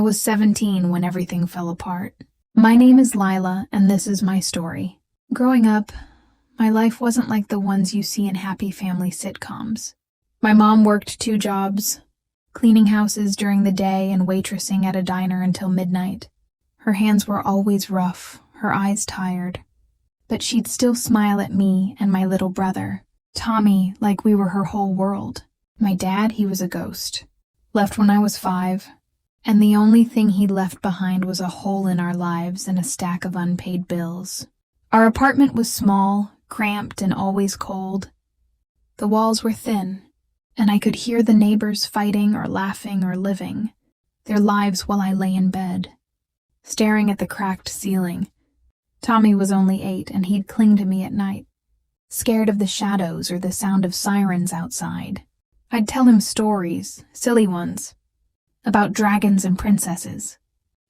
was 17 when everything fell apart. My name is Lila, and this is my story. Growing up, my life wasn't like the ones you see in happy family sitcoms. My mom worked 2 jobs, cleaning houses during the day and waitressing at a diner until midnight. Her hands were always rough, her eyes tired. But she'd still smile at me and my little brother, Tommy, like we were her whole world. My dad, he was a ghost. Left when I was 5, and the only thing he left behind was a hole in our lives and a stack of unpaid bills. Our apartment was small, cramped, and always cold. The walls were thin, and I could hear the neighbors fighting or laughing or living their lives while I lay in bed, staring at the cracked ceiling. Tommy was only 8, and he'd cling to me at night, scared of the shadows or the sound of sirens outside. I'd tell him stories, silly ones, about dragons and princesses,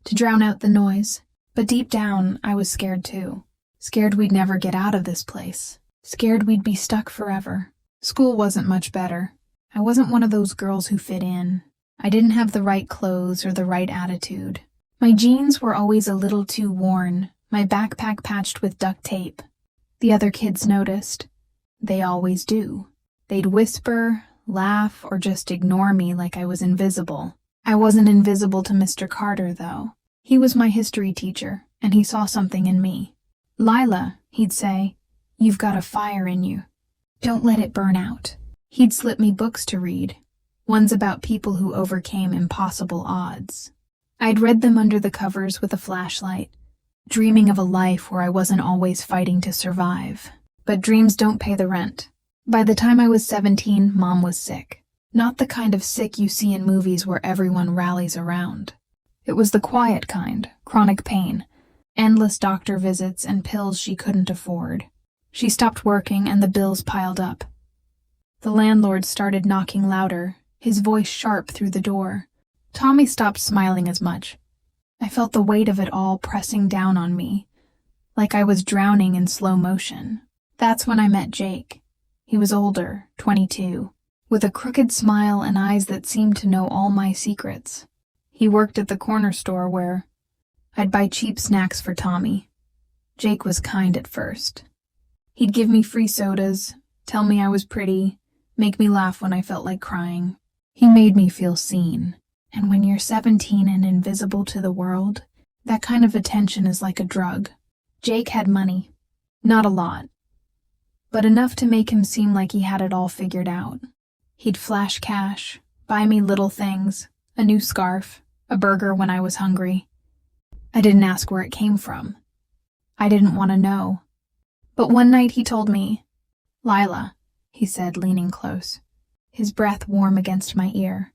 to drown out the noise. But deep down, I was scared too. Scared we'd never get out of this place. Scared we'd be stuck forever. School wasn't much better. I wasn't one of those girls who fit in. I didn't have the right clothes or the right attitude. My jeans were always a little too worn, my backpack patched with duct tape. The other kids noticed. They always do. They'd whisper, laugh, or just ignore me like I was invisible. I wasn't invisible to Mr. Carter, though. He was my history teacher, and he saw something in me. "Lila," he'd say, "you've got a fire in you. Don't let it burn out." He'd slip me books to read, ones about people who overcame impossible odds. I'd read them under the covers with a flashlight, dreaming of a life where I wasn't always fighting to survive. But dreams don't pay the rent. By the time I was 17, Mom was sick. Not the kind of sick you see in movies where everyone rallies around. It was the quiet kind, chronic pain, endless doctor visits and pills she couldn't afford. She stopped working and the bills piled up. The landlord started knocking louder, his voice sharp through the door. Tommy stopped smiling as much. I felt the weight of it all pressing down on me, like I was drowning in slow motion. That's when I met Jake. He was older, 22, with a crooked smile and eyes that seemed to know all my secrets. He worked at the corner store where I'd buy cheap snacks for Tommy. Jake was kind at first. He'd give me free sodas, tell me I was pretty, make me laugh when I felt like crying. He made me feel seen. And when you're 17 and invisible to the world, that kind of attention is like a drug. Jake had money. Not a lot, but enough to make him seem like he had it all figured out. He'd flash cash, buy me little things, a new scarf, a burger when I was hungry. I didn't ask where it came from. I didn't want to know. But one night he told me, "Lila," he said, leaning close, his breath warm against my ear.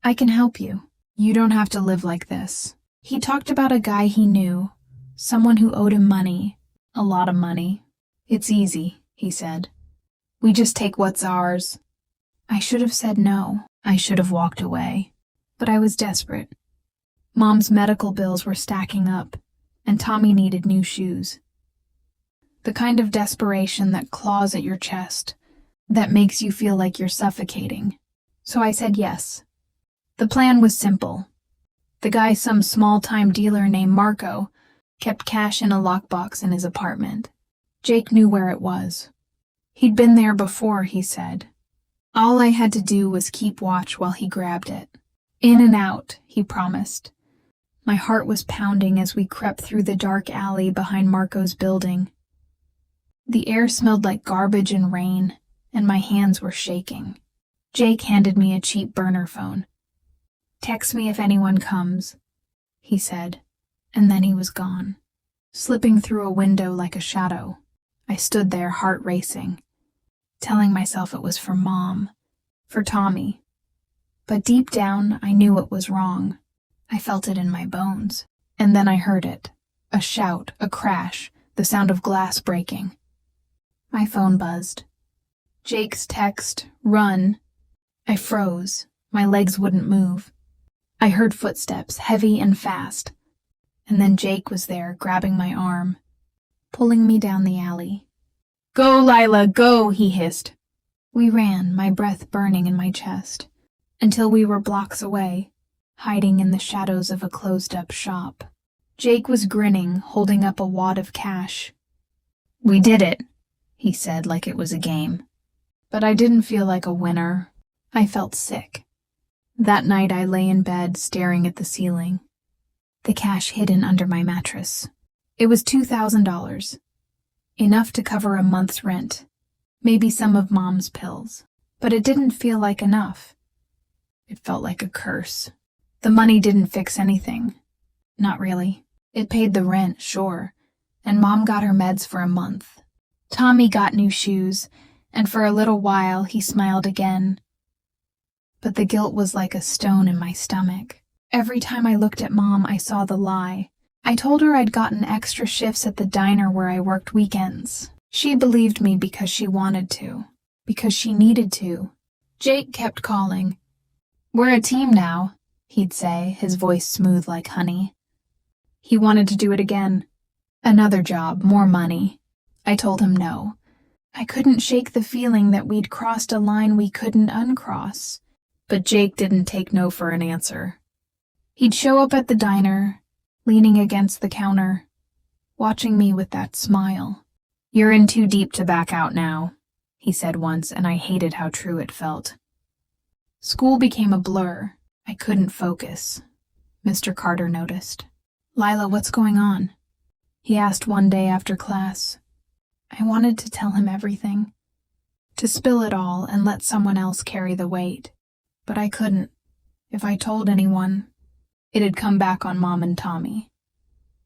"I can help you. You don't have to live like this." He talked about a guy he knew, someone who owed him money, a lot of money. "It's easy," he said. "We just take what's ours." I should have said no. I should have walked away. But I was desperate. Mom's medical bills were stacking up, and Tommy needed new shoes. The kind of desperation that claws at your chest, that makes you feel like you're suffocating. So I said yes. The plan was simple. The guy, some small-time dealer named Marco, kept cash in a lockbox in his apartment. Jake knew where it was. He'd been there before, he said. All I had to do was keep watch while he grabbed it. In and out, he promised. My heart was pounding as we crept through the dark alley behind Marco's building. The air smelled like garbage and rain, and my hands were shaking. Jake handed me a cheap burner phone. "Text me if anyone comes," he said, and then he was gone. Slipping through a window like a shadow, I stood there, heart racing, telling myself it was for Mom, for Tommy. But deep down, I knew it was wrong. I felt it in my bones. And then I heard it. A shout, a crash, the sound of glass breaking. My phone buzzed. Jake's text, "Run." I froze. My legs wouldn't move. I heard footsteps, heavy and fast. And then Jake was there, grabbing my arm, pulling me down the alley. "Go, Lila, go," he hissed. We ran, my breath burning in my chest, until we were blocks away. hiding in the shadows of a closed-up shop. Jake was grinning, holding up a wad of cash. "We did it," he said like it was a game. But I didn't feel like a winner. I felt sick. That night I lay in bed staring at the ceiling, the cash hidden under my mattress. It was $2,000, enough to cover a month's rent, maybe some of Mom's pills. But it didn't feel like enough. It felt like a curse. The money didn't fix anything. Not really. It paid the rent, sure, and Mom got her meds for a month. Tommy got new shoes, and for a little while he smiled again. But the guilt was like a stone in my stomach. Every time I looked at Mom, I saw the lie. I told her I'd gotten extra shifts at the diner where I worked weekends. She believed me because she wanted to, because she needed to. Jake kept calling. "We're a team now," he'd say, his voice smooth like honey. He wanted to do it again. Another job, more money. I told him no. I couldn't shake the feeling that we'd crossed a line we couldn't uncross. But Jake didn't take no for an answer. He'd show up at the diner, leaning against the counter, watching me with that smile. "You're in too deep to back out now," he said once, and I hated how true it felt. School became a blur. I couldn't focus. Mr. Carter noticed. "Lila, what's going on?" he asked one day after class. I wanted to tell him everything, to spill it all and let someone else carry the weight. But I couldn't. If I told anyone, it'd come back on Mom and Tommy.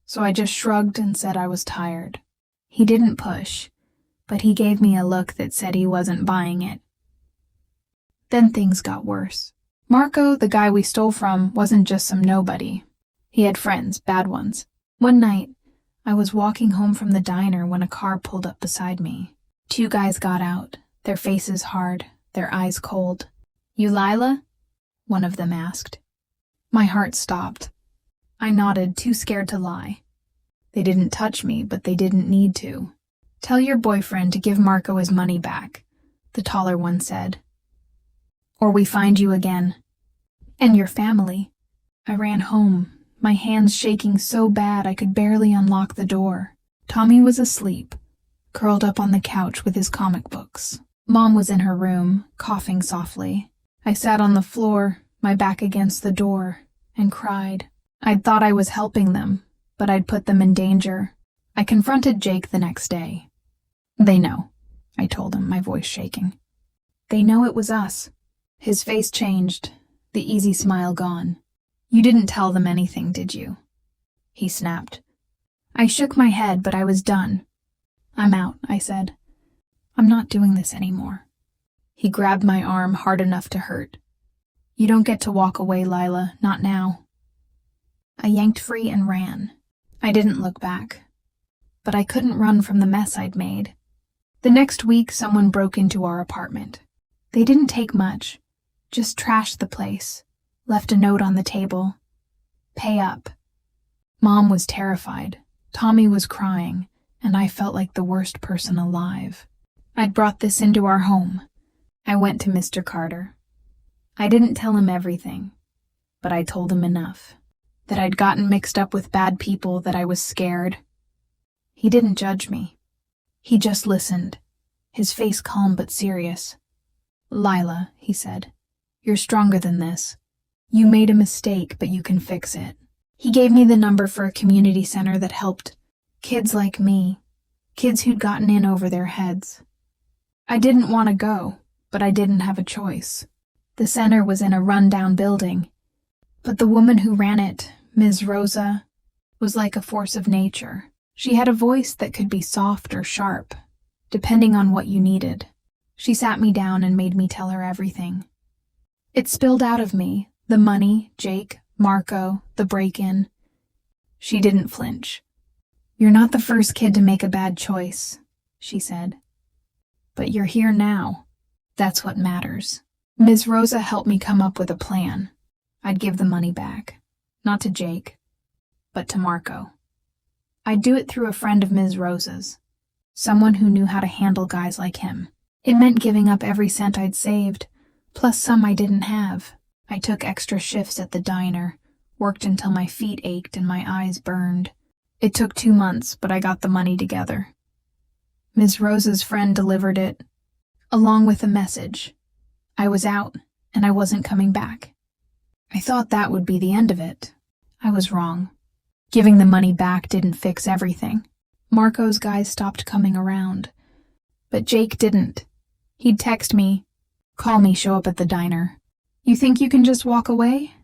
So I just shrugged and said I was tired. He didn't push, but he gave me a look that said he wasn't buying it. Then things got worse. Marco, the guy we stole from, wasn't just some nobody. He had friends, bad ones. One night, I was walking home from the diner when a car pulled up beside me. Two guys got out, their faces hard, their eyes cold. "You Lila?" one of them asked. My heart stopped. I nodded, too scared to lie. They didn't touch me, but they didn't need to. "Tell your boyfriend to give Marco his money back," the taller one said. "Or we find you again. And your family." I ran home, my hands shaking so bad I could barely unlock the door. Tommy was asleep, curled up on the couch with his comic books. Mom was in her room, coughing softly. I sat on the floor, my back against the door, and cried. I'd thought I was helping them, but I'd put them in danger. I confronted Jake the next day. "They know," I told him, my voice shaking. "They know it was us." His face changed, the easy smile gone. "You didn't tell them anything, did you?" he snapped. I shook my head, but I was done. "I'm out," I said. "I'm not doing this anymore." He grabbed my arm hard enough to hurt. "You don't get to walk away, Lila, not now." I yanked free and ran. I didn't look back. But I couldn't run from the mess I'd made. The next week, someone broke into our apartment. They didn't take much, just trashed the place, left a note on the table. "Pay up." Mom was terrified. Tommy was crying, and I felt like the worst person alive. I'd brought this into our home. I went to Mr. Carter. I didn't tell him everything, but I told him enough. That I'd gotten mixed up with bad people, that I was scared. He didn't judge me. He just listened, his face calm but serious. "Lila," he said, "you're stronger than this. You made a mistake, but you can fix it." He gave me the number for a community center that helped kids like me, kids who'd gotten in over their heads. I didn't want to go, but I didn't have a choice. The center was in a run-down building, but the woman who ran it, Ms. Rosa, was like a force of nature. She had a voice that could be soft or sharp, depending on what you needed. She sat me down and made me tell her everything. It spilled out of me, the money, Jake, Marco, the break-in. She didn't flinch. "You're not the first kid to make a bad choice," she said. "But you're here now. That's what matters." Ms. Rosa helped me come up with a plan. I'd give the money back. Not to Jake, but to Marco. I'd do it through a friend of Ms. Rosa's, someone who knew how to handle guys like him. It meant giving up every cent I'd saved, plus some I didn't have. I took extra shifts at the diner, worked until my feet ached and my eyes burned. It took 2 months, but I got the money together. Ms. Rosa's friend delivered it, along with a message. I was out, and I wasn't coming back. I thought that would be the end of it. I was wrong. Giving the money back didn't fix everything. Marco's guys stopped coming around. But Jake didn't. He'd text me, call me, show up at the diner. "You think you can just walk away?"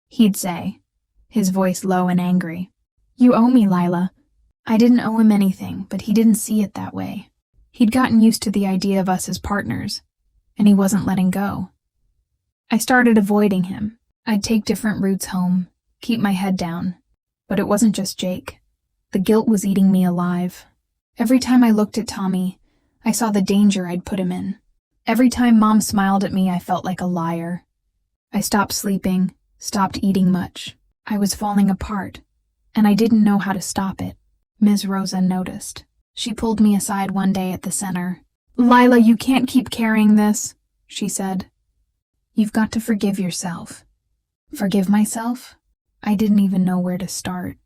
He'd say, his voice low and angry. "You owe me, Lila." I didn't owe him anything, but he didn't see it that way. He'd gotten used to the idea of us as partners, and he wasn't letting go. I started avoiding him. I'd take different routes home, keep my head down. But it wasn't just Jake. The guilt was eating me alive. Every time I looked at Tommy, I saw the danger I'd put him in. Every time Mom smiled at me, I felt like a liar. I stopped sleeping, stopped eating much. I was falling apart, and I didn't know how to stop it. Ms. Rosa noticed. She pulled me aside one day at the center. "Lila, you can't keep carrying this," she said. "You've got to forgive yourself." Forgive myself? I didn't even know where to start.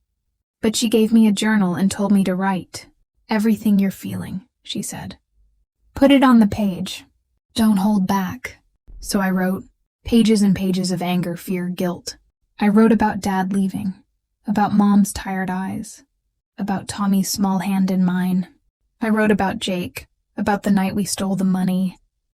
But she gave me a journal and told me to write. "Everything you're feeling," she said. "Put it on the page. Don't hold back." So I wrote pages and pages of anger, fear, guilt. I wrote about Dad leaving, about Mom's tired eyes, about Tommy's small hand in mine. I wrote about Jake, about the night we stole the money,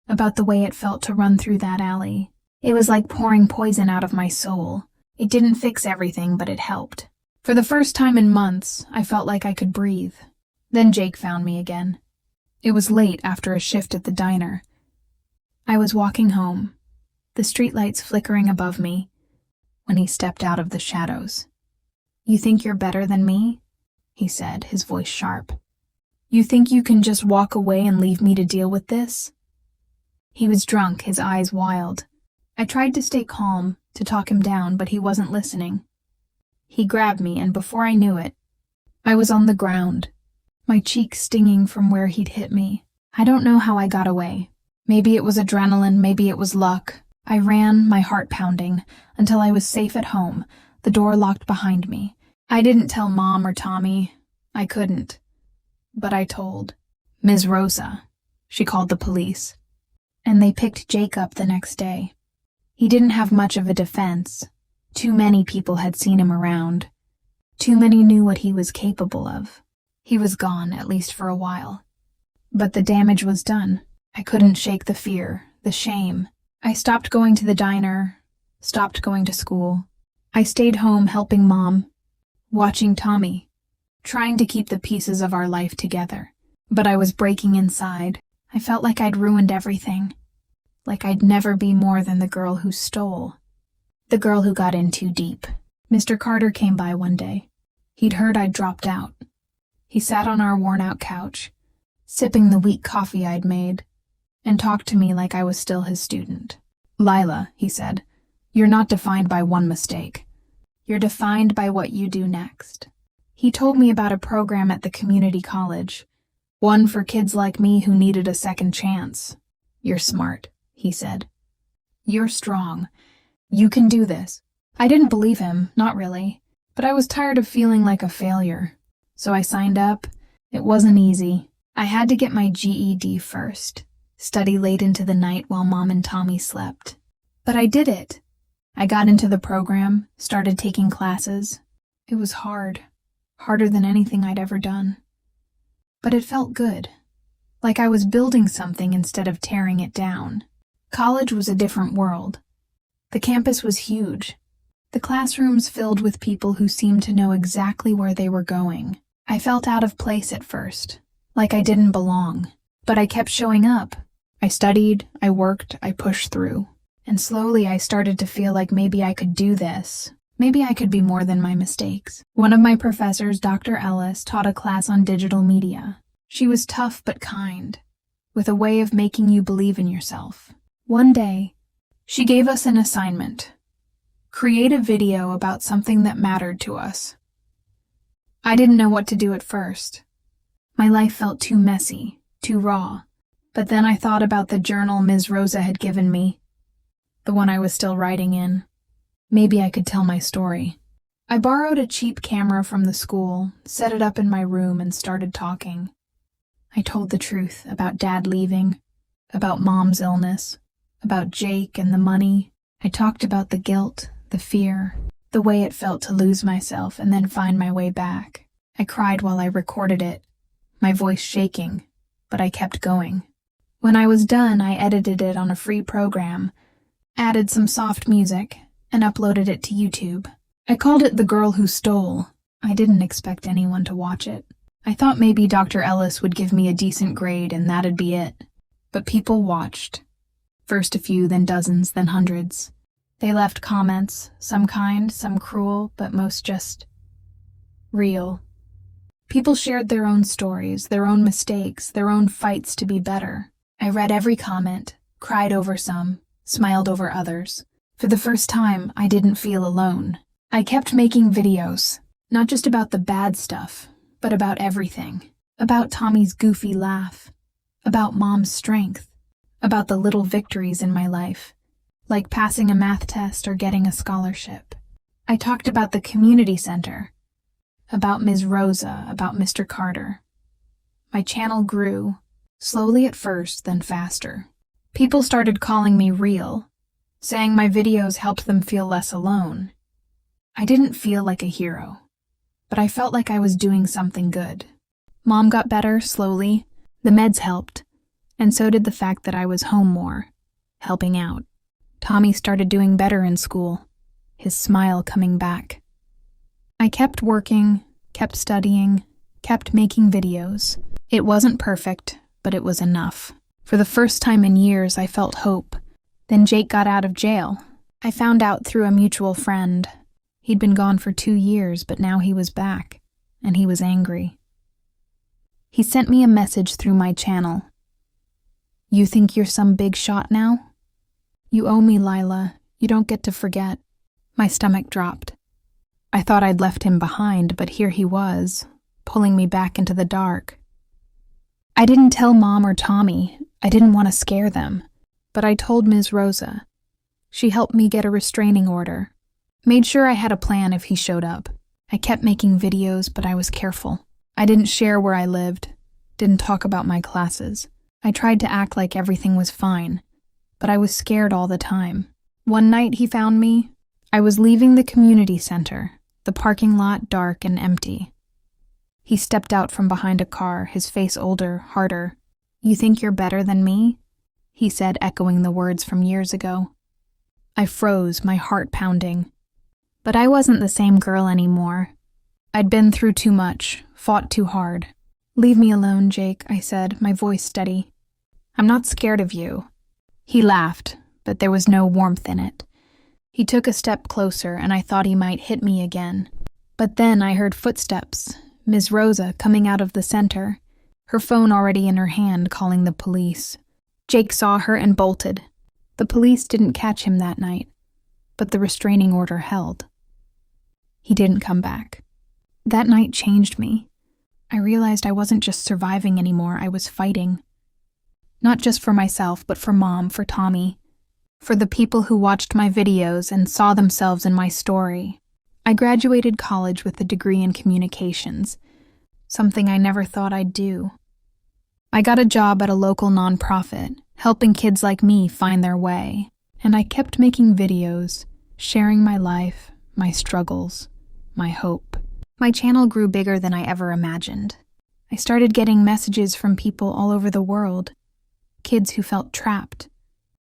about the way it felt to run through that alley. It was like pouring poison out of my soul. It didn't fix everything, but it helped. For the first time in months, I felt like I could breathe. Then Jake found me again. It was late after a shift at the diner. I was walking home, the streetlights flickering above me, when he stepped out of the shadows. "You think you're better than me?" he said, his voice sharp. "You think you can just walk away and leave me to deal with this?" He was drunk, his eyes wild. I tried to stay calm, to talk him down, but he wasn't listening. He grabbed me, and before I knew it, I was on the ground, my cheeks stinging from where he'd hit me. I don't know how I got away. Maybe it was adrenaline, maybe it was luck. I ran, my heart pounding, until I was safe at home, the door locked behind me. I didn't tell Mom or Tommy. I couldn't. But I told Ms. Rosa. She called the police. And they picked Jake up the next day. He didn't have much of a defense. Too many people had seen him around. Too many knew what he was capable of. He was gone, at least for a while. But the damage was done. I couldn't shake the fear, the shame. I stopped going to the diner, stopped going to school. I stayed home helping Mom, watching Tommy, trying to keep the pieces of our life together. But I was breaking inside. I felt like I'd ruined everything. Like I'd never be more than the girl who stole. The girl who got in too deep. Mr. Carter came by one day. He'd heard I'd dropped out. He sat on our worn-out couch, sipping the weak coffee I'd made, and talked to me like I was still his student. "Lila," he said, "you're not defined by one mistake. You're defined by what you do next." He told me about a program at the community college, one for kids like me who needed a second chance. "You're smart," he said. "You're strong. You can do this." I didn't believe him, not really, but I was tired of feeling like a failure. So I signed up. It wasn't easy. I had to get my GED first, study late into the night while Mom and Tommy slept. But I did it. I got into the program, started taking classes. It was hard, harder than anything I'd ever done. But it felt good, like I was building something instead of tearing it down. College was a different world. The campus was huge. The classrooms filled with people who seemed to know exactly where they were going. I felt out of place at first, like I didn't belong. But I kept showing up. I studied, I worked, I pushed through. And slowly I started to feel like maybe I could do this. Maybe I could be more than my mistakes. One of my professors, Dr. Ellis, taught a class on digital media. She was tough but kind, with a way of making you believe in yourself. One day, she gave us an assignment. Create a video about something that mattered to us. I didn't know what to do at first. My life felt too messy, too raw. But then I thought about the journal Ms. Rosa had given me. the one I was still writing in. Maybe I could tell my story. I borrowed a cheap camera from the school, set it up in my room, and started talking. I told the truth about Dad leaving, about Mom's illness, about Jake and the money. I talked about the guilt, the fear, the way it felt to lose myself and then find my way back. I cried while I recorded it, my voice shaking, but I kept going. When I was done, I edited it on a free program, added some soft music, and uploaded it to YouTube. I called it The Girl Who Stole. I didn't expect anyone to watch it. I thought maybe Dr. Ellis would give me a decent grade and that'd be it. But people watched. First a few, then dozens, then hundreds. They left comments, some kind, some cruel, but most just real. People shared their own stories, their own mistakes, their own fights to be better. I read every comment, cried over some, smiled over others. For the first time, I didn't feel alone. I kept making videos, not just about the bad stuff, but about everything. About Tommy's goofy laugh, about Mom's strength, about the little victories in my life, like passing a math test or getting a scholarship. I talked about the community center, about Ms. Rosa, about Mr. Carter. My channel grew, slowly at first, then faster. People started calling me real, saying my videos helped them feel less alone. I didn't feel like a hero, but I felt like I was doing something good. Mom got better, slowly. The meds helped, and so did the fact that I was home more, helping out. Tommy started doing better in school, his smile coming back. I kept working, kept studying, kept making videos. It wasn't perfect, but it was enough. For the first time in years, I felt hope. Then Jake got out of jail. I found out through a mutual friend. He'd been gone for 2 years, but now he was back, and he was angry. He sent me a message through my channel. "You think you're some big shot now? You owe me, Lila. You don't get to forget." My stomach dropped. I thought I'd left him behind, but here he was, pulling me back into the dark. I didn't tell Mom or Tommy. I didn't want to scare them. But I told Ms. Rosa. She helped me get a restraining order. Made sure I had a plan if he showed up. I kept making videos, but I was careful. I didn't share where I lived, didn't talk about my classes. I tried to act like everything was fine, but I was scared all the time. One night he found me. I was leaving the community center, the parking lot dark and empty. He stepped out from behind a car, his face older, harder. "You think you're better than me?" he said, echoing the words from years ago. I froze, my heart pounding. But I wasn't the same girl anymore. I'd been through too much, fought too hard. "Leave me alone, Jake," I said, my voice steady. "I'm not scared of you." He laughed, but there was no warmth in it. He took a step closer, and I thought he might hit me again. But then I heard footsteps, Ms. Rosa coming out of the center, her phone already in her hand, calling the police. Jake saw her and bolted. The police didn't catch him that night, but the restraining order held. He didn't come back. That night changed me. I realized I wasn't just surviving anymore, I was fighting. Not just for myself, but for Mom, for Tommy, for the people who watched my videos and saw themselves in my story. I graduated college with a degree in communications, something I never thought I'd do. I got a job at a local nonprofit, helping kids like me find their way, and I kept making videos, sharing my life, my struggles, my hope. My channel grew bigger than I ever imagined. I started getting messages from people all over the world, kids who felt trapped,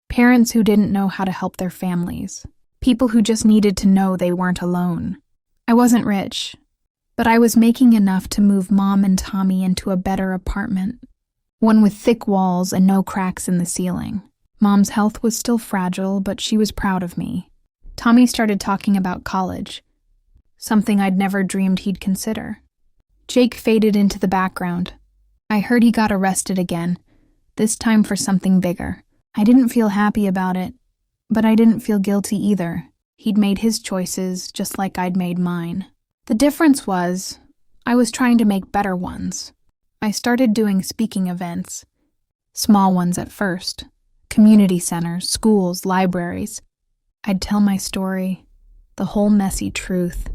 parents who didn't know how to help their families, people who just needed to know they weren't alone. I wasn't rich, but I was making enough to move Mom and Tommy into a better apartment, one with thick walls and no cracks in the ceiling. Mom's health was still fragile, but she was proud of me. Tommy started talking about college, something I'd never dreamed he'd consider. Jake faded into the background. I heard he got arrested again, this time for something bigger. I didn't feel happy about it, but I didn't feel guilty either. He'd made his choices just like I'd made mine. The difference was, I was trying to make better ones. I started doing speaking events, small ones at first, community centers, schools, libraries. I'd tell my story, the whole messy truth,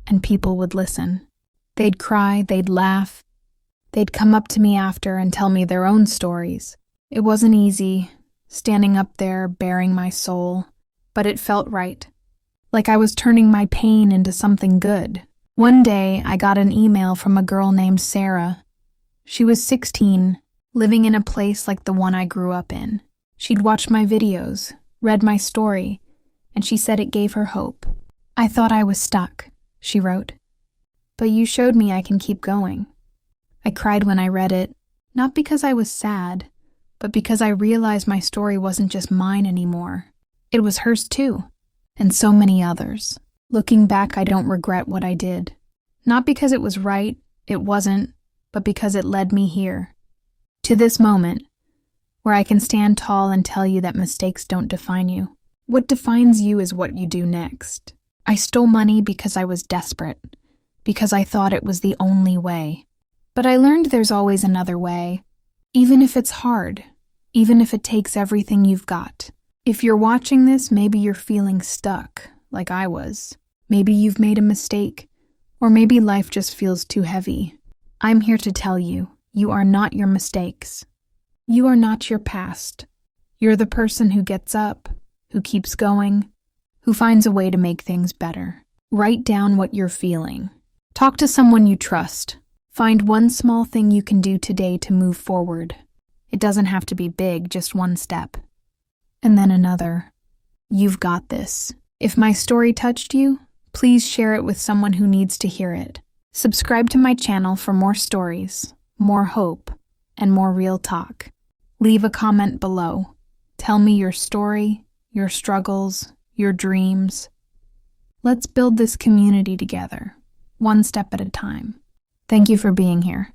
and people would listen. They'd cry, they'd laugh, they'd come up to me after and tell me their own stories. It wasn't easy, standing up there, bearing my soul, but it felt right. Like I was turning my pain into something good. One day, I got an email from a girl named Sarah. She was 16, living in a place like the one I grew up in. She'd watched my videos, read my story, and she said it gave her hope. "I thought I was stuck," she wrote. "But you showed me I can keep going." I cried when I read it, not because I was sad, but because I realized my story wasn't just mine anymore. It was hers too, and so many others. Looking back, I don't regret what I did. Not because it was right, it wasn't, but because it led me here. To this moment, where I can stand tall and tell you that mistakes don't define you. What defines you is what you do next. I stole money because I was desperate, because I thought it was the only way. But I learned there's always another way, even if it's hard, even if it takes everything you've got. If you're watching this, maybe you're feeling stuck, like I was. Maybe you've made a mistake, or maybe life just feels too heavy. I'm here to tell you, you are not your mistakes. You are not your past. You're the person who gets up, who keeps going, who finds a way to make things better. Write down what you're feeling. Talk to someone you trust. Find one small thing you can do today to move forward. It doesn't have to be big, just one step. And then another. You've got this. If my story touched you, please share it with someone who needs to hear it. Subscribe to my channel for more stories, more hope, and more real talk. Leave a comment below. Tell me your story, your struggles, your dreams. Let's build this community together, one step at a time. Thank you for being here.